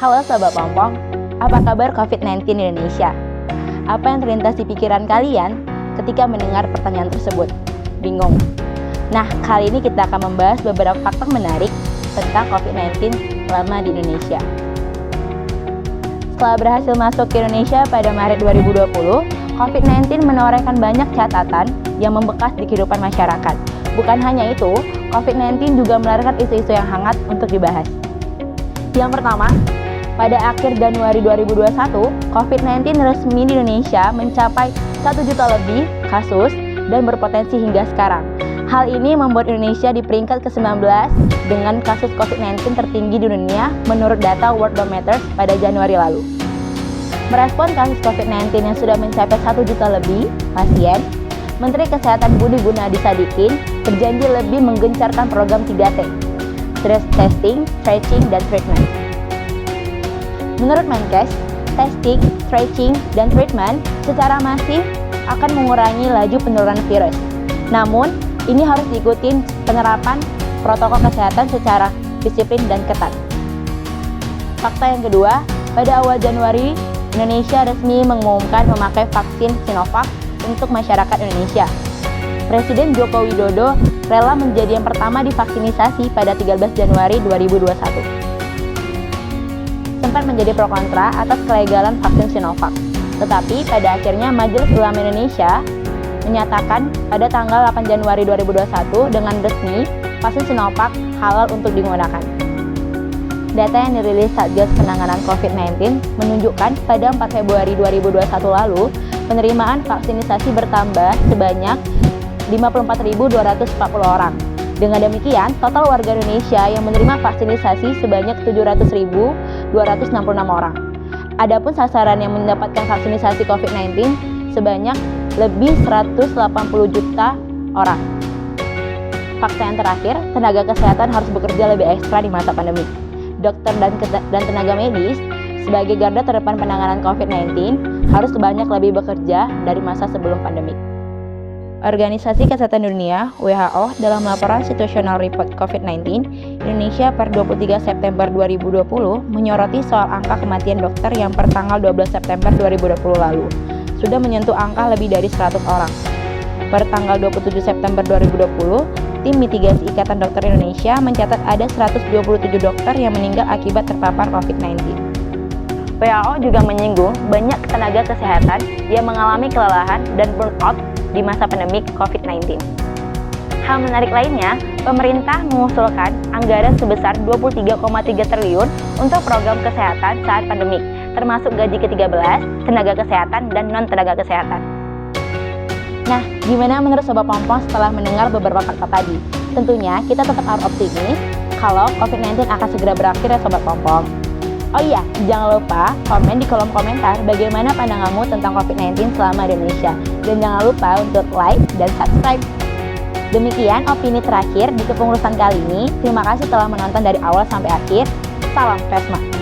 Halo Sobat Pompong, apa kabar COVID-19 di Indonesia? Apa yang terlintas di pikiran kalian ketika mendengar pertanyaan tersebut? Bingung? Nah, kali ini kita akan membahas beberapa fakta menarik tentang COVID-19 selama di Indonesia. Setelah berhasil masuk ke Indonesia pada Maret 2020, COVID-19 menorehkan banyak catatan yang membekas di kehidupan masyarakat. Bukan hanya itu, COVID-19 juga melahirkan isu-isu yang hangat untuk dibahas. Yang pertama, pada akhir Januari 2021, COVID-19 resmi di Indonesia mencapai 1 juta lebih kasus dan berpotensi hingga sekarang. Hal ini membuat Indonesia di peringkat ke-19 dengan kasus COVID-19 tertinggi di dunia menurut data Worldometers pada Januari lalu. Merespon kasus COVID-19 yang sudah mencapai 1 juta lebih pasien, Menteri Kesehatan Budi Gunadi Sadikin berjanji lebih menggencarkan program 3T, testing, tracing, dan treatment. Menurut Menkes, testing, tracing, dan treatment secara masif akan mengurangi laju penurunan virus. Namun, ini harus diikuti penerapan protokol kesehatan secara disiplin dan ketat. Fakta yang kedua, pada awal Januari, Indonesia resmi mengumumkan memakai vaksin Sinovac untuk masyarakat Indonesia. Presiden Joko Widodo rela menjadi yang pertama divaksinisasi pada 13 Januari 2021. Sempat menjadi pro kontra atas kelegalan vaksin Sinovac. Tetapi pada akhirnya Majelis Ulama Indonesia menyatakan pada tanggal 8 Januari 2021 dengan resmi vaksin Sinovac halal untuk digunakan. Data yang dirilis Satgas Penanganan COVID-19 menunjukkan pada 4 Februari 2021 lalu, penerimaan vaksinisasi bertambah sebanyak 54.240 orang. Dengan demikian, total warga Indonesia yang menerima vaksinisasi sebanyak 700.266 orang. Adapun sasaran yang mendapatkan vaksinisasi COVID-19 sebanyak lebih 180 juta orang. Fakta yang terakhir, tenaga kesehatan harus bekerja lebih ekstra di masa pandemi. Dokter dan tenaga medis sebagai garda terdepan penanganan COVID-19 harus banyak lebih bekerja dari masa sebelum pandemi. Organisasi Kesehatan Dunia (WHO) dalam laporan Situational Report COVID-19 Indonesia per 23 September 2020 menyoroti soal angka kematian dokter yang per tanggal 12 September 2020 lalu sudah menyentuh angka lebih dari 100 orang. Per tanggal 27 September 2020, Tim Mitigasi Ikatan Dokter Indonesia mencatat ada 127 dokter yang meninggal akibat terpapar COVID-19. WHO juga menyinggung banyak tenaga kesehatan yang mengalami kelelahan dan burnout di masa pandemi COVID-19. Hal menarik lainnya, pemerintah mengusulkan anggaran sebesar 23,3 triliun untuk program kesehatan saat pandemi, termasuk gaji ke-13, tenaga kesehatan, dan non-tenaga kesehatan. Nah, gimana menurut Sobat Pompong setelah mendengar beberapa fakta tadi? Tentunya kita tetap harus optimis kalau COVID-19 akan segera berakhir ya Sobat Pompong. Oh iya, jangan lupa komen di kolom komentar bagaimana pandanganmu tentang COVID-19 selama di Indonesia. Dan jangan lupa untuk like dan subscribe. Demikian opini terakhir di kepengurusan kali ini. Terima kasih telah menonton dari awal sampai akhir. Salam Vesma.